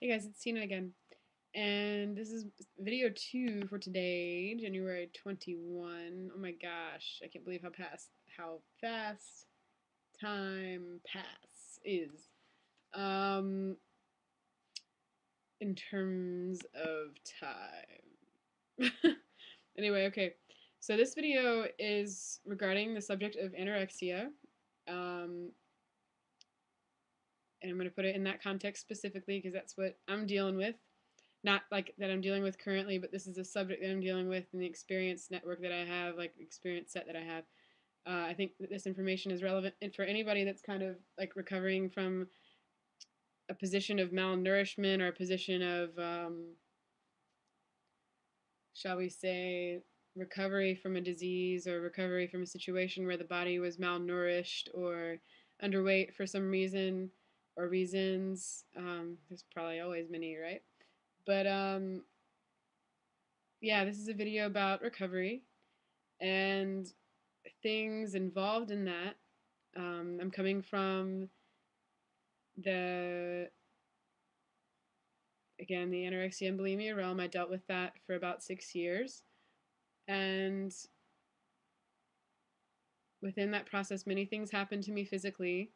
Hey guys, it's Tina again, and this is video 2 for today, January 21. Oh my gosh, I can't believe how fast time pass is. Um, in terms of time. Anyway, okay. So this video is regarding the subject of anorexia. Um, and I'm going to put it in that context specifically because that's what I'm dealing with. Not like that I'm dealing with currently, but this is a subject that I'm dealing with in the experience network that I have, like experience set that I have. I think that this information is relevant for anybody that's kind of like recovering from a position of malnourishment or a position of, shall we say, recovery from a disease or recovery from a situation where the body was malnourished or underweight for some reason or reasons. There's probably always many, right? But yeah, this is a video about recovery and things involved in that. I'm coming from the, again, the anorexia and bulimia realm. I dealt with that for about 6 years. And within that process, many things happened to me physically,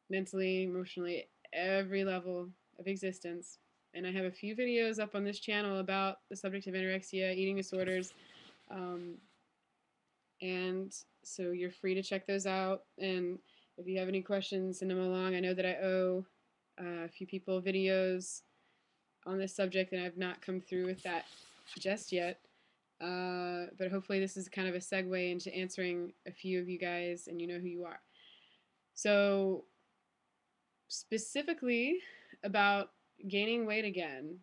mentally, emotionally, every level of existence. And I have a few videos up on this channel about the subject of anorexia, eating disorders. Um, and so you're free to check those out. And if you have any questions, send them along. I know that I owe a few people videos on this subject, and I've not come through with that just yet. But hopefully this is kind of a segue into answering a few of you guys, and you know who you are. So specifically about gaining weight again.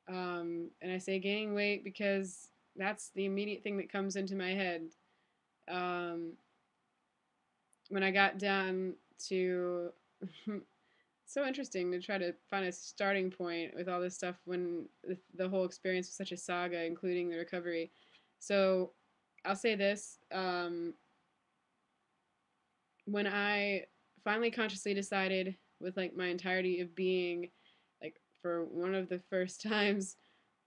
And I say gaining weight because that's the immediate thing that comes into my head. When I got down to so interesting to try to find a starting point with all this stuff when the whole experience was such a saga, including the recovery. So I'll say this. When I finally consciously decided with like my entirety of being, like for one of the first times,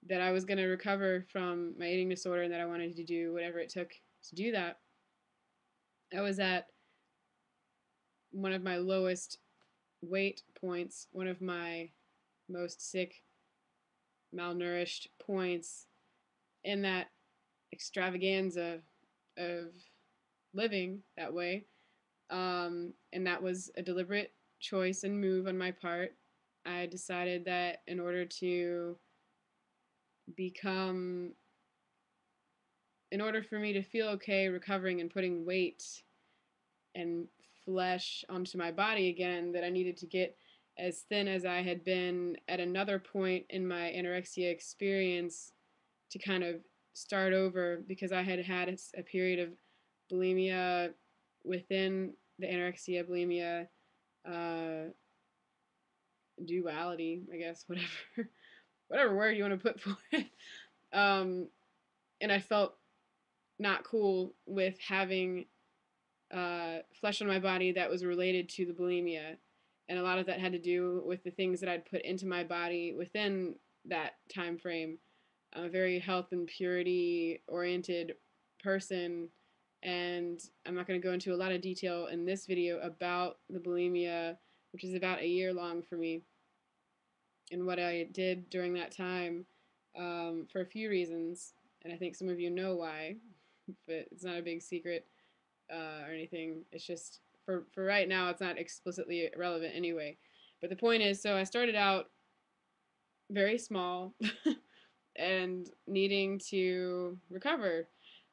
that I was going to recover from my eating disorder and that I wanted to do whatever it took to do that, I was at one of my lowest weight points, one of my most sick, malnourished points in that extravaganza of living that way. And that was a deliberate choice and move on my part. I decided that in order to become, in order for me to feel okay recovering and putting weight and flesh onto my body again, that I needed to get as thin as I had been at another point in my anorexia experience to kind of start over, because I had had a period of bulimia within the anorexia bulimia duality, I guess, whatever whatever word you want to put for it. And I felt not cool with having flesh on my body that was related to the bulimia. And a lot of that had to do with the things that I'd put into my body within that time frame. I'm a very health and purity oriented person, and I'm not going to go into a lot of detail in this video about the bulimia, which is about a year long for me, and what I did during that time, for a few reasons. And I think some of you know why, but it's not a big secret or anything. It's just for right now, it's not explicitly relevant anyway. But the point is, so I started out very small and needing to recover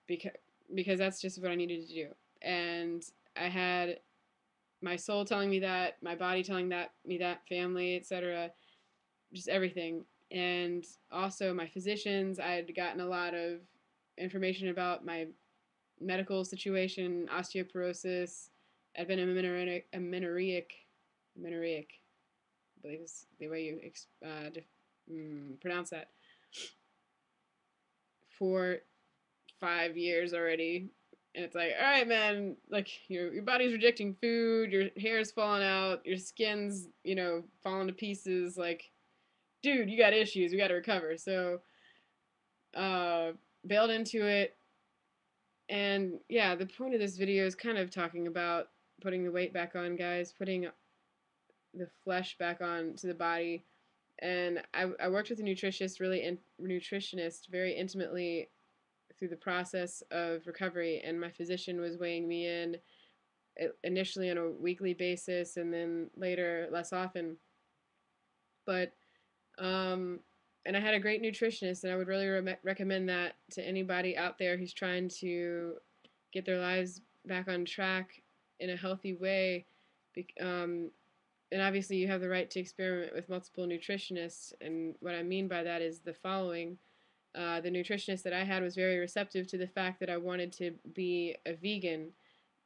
because that's just what I needed to do. And I had my soul telling me that, my body telling me that, family, etc., just everything. And also my physicians, I had gotten a lot of information about my medical situation, osteoporosis. I'd been amenorrheic, I believe is the way you pronounce that, for 5 years already. And it's like, all right, man, like your body's rejecting food, your hair's falling out, your skin's, falling to pieces. Like, dude, you got issues. We got to recover. So, bailed into it. And yeah, the point of this video is kind of talking about putting the weight back on, guys, putting the flesh back on to the body. And I worked with a nutritionist very intimately through the process of recovery, and my physician was weighing me in initially on a weekly basis and then later less often. But and I had a great nutritionist, and I would really recommend that to anybody out there who's trying to get their lives back on track in a healthy way. And obviously, you have the right to experiment with multiple nutritionists. And what I mean by that is the following. The nutritionist that I had was very receptive to the fact that I wanted to be a vegan,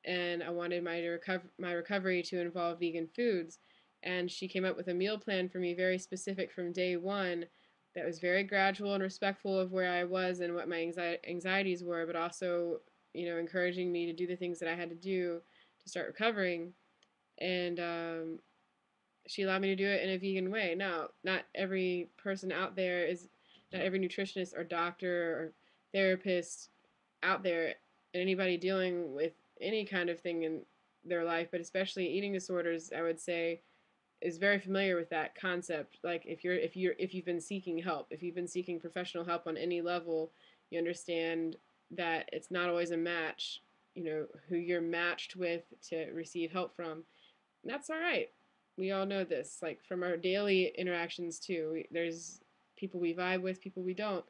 and I wanted my recovery to involve vegan foods. And she came up with a meal plan for me, very specific from day one, that was very gradual and respectful of where I was and what my anxieties were, but also, encouraging me to do the things that I had to do to start recovering. And she allowed me to do it in a vegan way. Now, not every person out there is, not every nutritionist or doctor or therapist out there, and anybody dealing with any kind of thing in their life, but especially eating disorders, I would say, is very familiar with that concept. Like if you've been seeking help, if you've been seeking professional help on any level, you understand that it's not always a match, who you're matched with to receive help from. And that's all right. We all know this, like from our daily interactions too. There's people we vibe with, people we don't.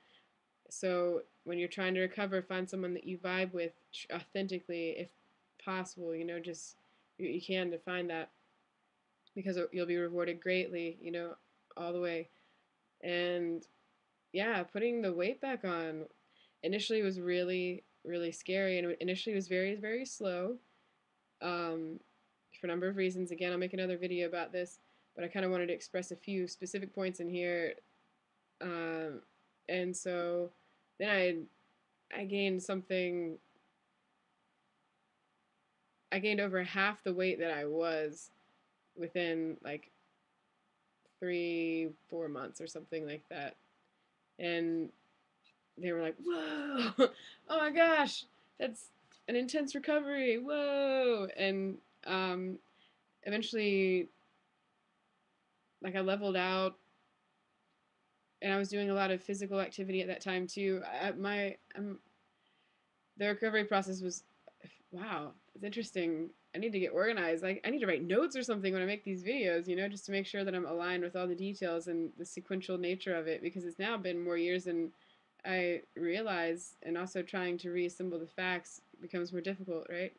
So when you're trying to recover, find someone that you vibe with authentically, if possible. Just you can to find that, because you'll be rewarded greatly. All the way. And yeah, putting the weight back on initially was really, really scary, and initially was very, very slow. Um, for a number of reasons. Again, I'll make another video about this, but I kind of wanted to express a few specific points in here. Um, and so then I gained something. I gained over half the weight that I was within like 3-4 months or something like that. And they were like, "Whoa, oh my gosh, that's an intense recovery, whoa!" And eventually, like I leveled out, and I was doing a lot of physical activity at that time too. The recovery process was, wow, it's interesting. I need to get organized. Like I need to write notes or something when I make these videos, just to make sure that I'm aligned with all the details and the sequential nature of it, because it's now been more years than I realize, and also trying to reassemble the facts becomes more difficult, right?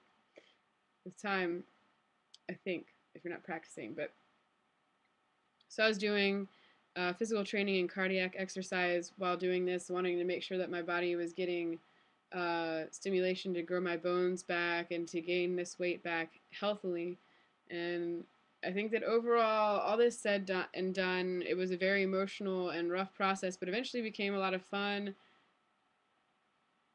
With time, I think, if you're not practicing. But so I was doing physical training and cardiac exercise while doing this, wanting to make sure that my body was getting stimulation to grow my bones back and to gain this weight back healthily. And I think that overall, all this said and done, it was a very emotional and rough process, but eventually became a lot of fun.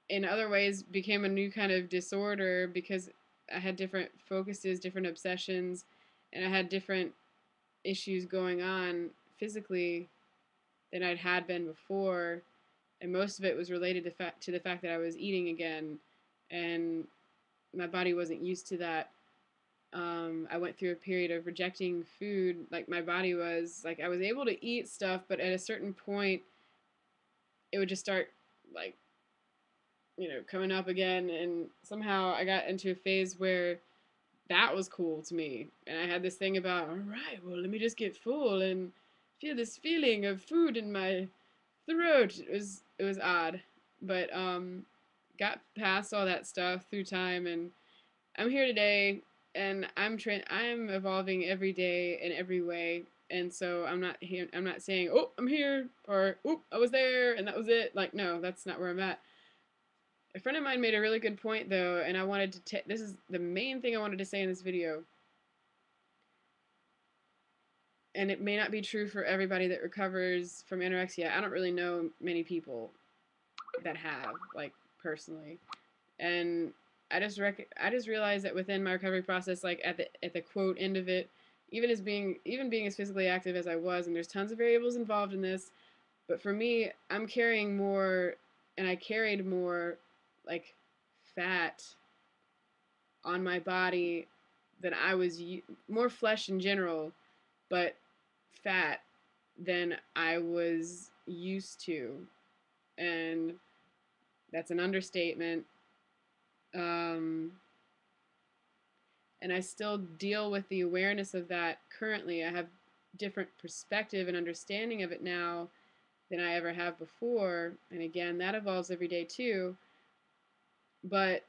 In other ways, became a new kind of disorder because I had different focuses, different obsessions, and I had different issues going on physically than I'd had been before. And most of it was related to the fact that I was eating again, and my body wasn't used to that. I went through a period of rejecting food, like my body was like I was able to eat stuff, but at a certain point, it would just start like coming up again, and somehow I got into a phase where that was cool to me, and I had this thing about, all right, well, let me just get full and feel this feeling of food in my throat. It was odd, but got past all that stuff through time, and I'm here today, and I'm evolving every day in every way. And so I'm not here. I'm not saying, "Oh, I'm here," or "Oh, I was there and that was it." Like, no, that's not where I'm at. A friend of mine made a really good point though, and I wanted to. This is the main thing I wanted to say in this video. And it may not be true for everybody that recovers from anorexia. I don't really know many people that have, like, personally. And I just realized that within my recovery process, like at the quote end of it, even being as physically active as I was, and there's tons of variables involved in this, but for me, I'm carrying more, and I carried more like fat on my body than I was more flesh in general, but fat than I was used to, and that's an understatement. Um, and I still deal with the awareness of that currently. I have different perspective and understanding of it now than I ever have before. And again, that evolves every day too. But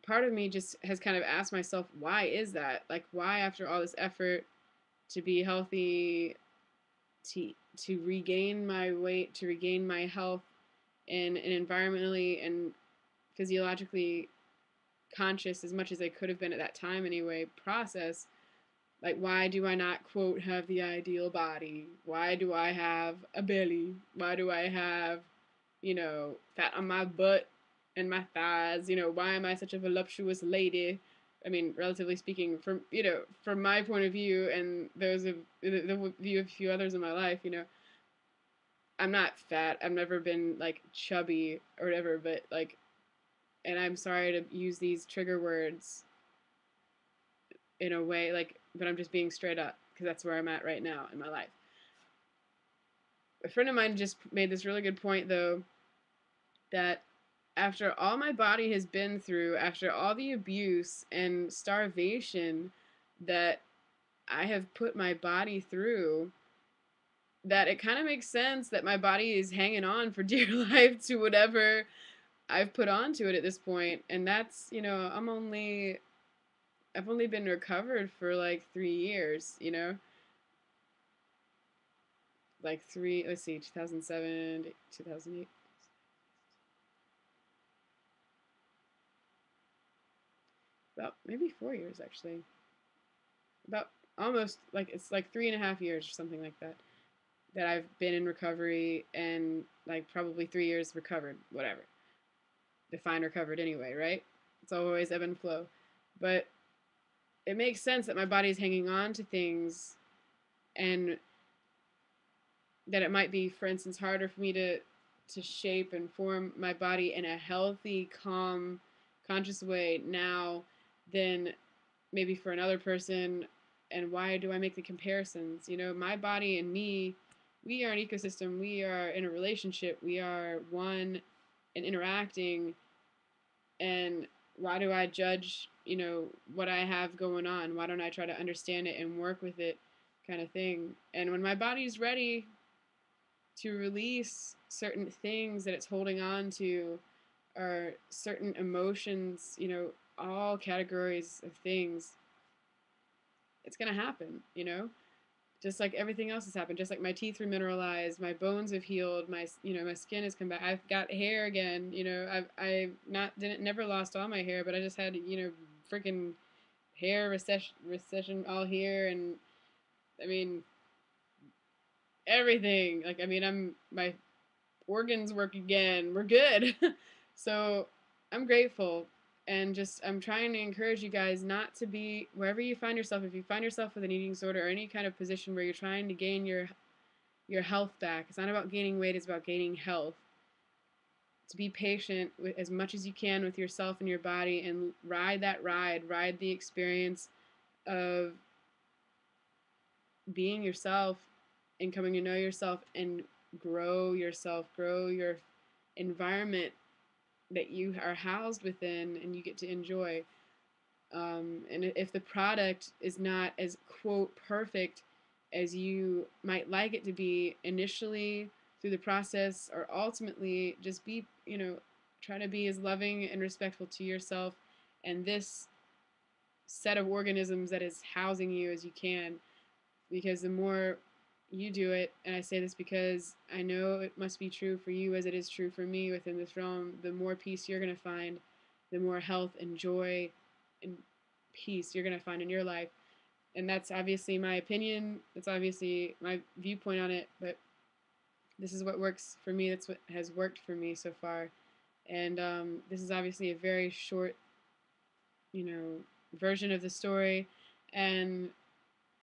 part of me just has kind of asked myself, why is that? Like, why, after all this effort to be healthy, to regain my weight, to regain my health in an environmentally and physiologically conscious, as much as I could have been at that time anyway, process, like, why do I not, quote, have the ideal body? Why do I have a belly? Why do I have, fat on my butt and my thighs? Why am I such a voluptuous lady? I mean, relatively speaking, from my point of view and those of the view of a few others in my life, I'm not fat. I've never been like chubby or whatever, but like, and I'm sorry to use these trigger words in a way, like, but I'm just being straight up because that's where I'm at right now in my life. A friend of mine just made this really good point, though, that after all my body has been through, after all the abuse and starvation that I have put my body through, that it kind of makes sense that my body is hanging on for dear life to whatever I've put onto it at this point. And that's, I've only been recovered for like 3 years, like let's see, 2007, 2008, about maybe 4 years actually. About almost like it's like 3.5 years or something like that that I've been in recovery, and like probably 3 years recovered, whatever. Define recovered anyway, right? It's always ebb and flow. But it makes sense that my body's hanging on to things, and that it might be, for instance, harder for me to shape and form my body in a healthy, calm, conscious way now than maybe for another person. And why do I make the comparisons? My body and me, we are an ecosystem. We are in a relationship. We are one and interacting. And why do I judge, what I have going on? Why don't I try to understand it and work with it, kind of thing? And when my body's ready to release certain things that it's holding on to, or certain emotions, all categories of things, it's going to happen, just like everything else has happened. Just like my teeth remineralized, my bones have healed, my skin has come back. I've got hair again. I've not didn't never lost all my hair, but I just had freaking hair recession all here, and I mean everything. Like, I mean, my organs work again. We're good. So I'm grateful, and just I'm trying to encourage you guys not to be, wherever you find yourself, if you find yourself with an eating disorder or any kind of position where you're trying to gain your health back. It's not about gaining weight, it's about gaining health. To be patient with as much as you can with yourself and your body, and ride the experience of being yourself and coming to know yourself, and grow yourself, grow your environment that you are housed within and you get to enjoy. And if the product is not as, quote, perfect as you might like it to be initially through the process, or ultimately, just be, try to be as loving and respectful to yourself and this set of organisms that is housing you as you can. Because the more you do it, and I say this because I know it must be true for you as it is true for me within this realm, the more peace you're going to find, the more health and joy and peace you're going to find in your life. And that's obviously my opinion. That's obviously my viewpoint on it, but this is what works for me. That's what has worked for me so far. And this is obviously a very short, version of the story. And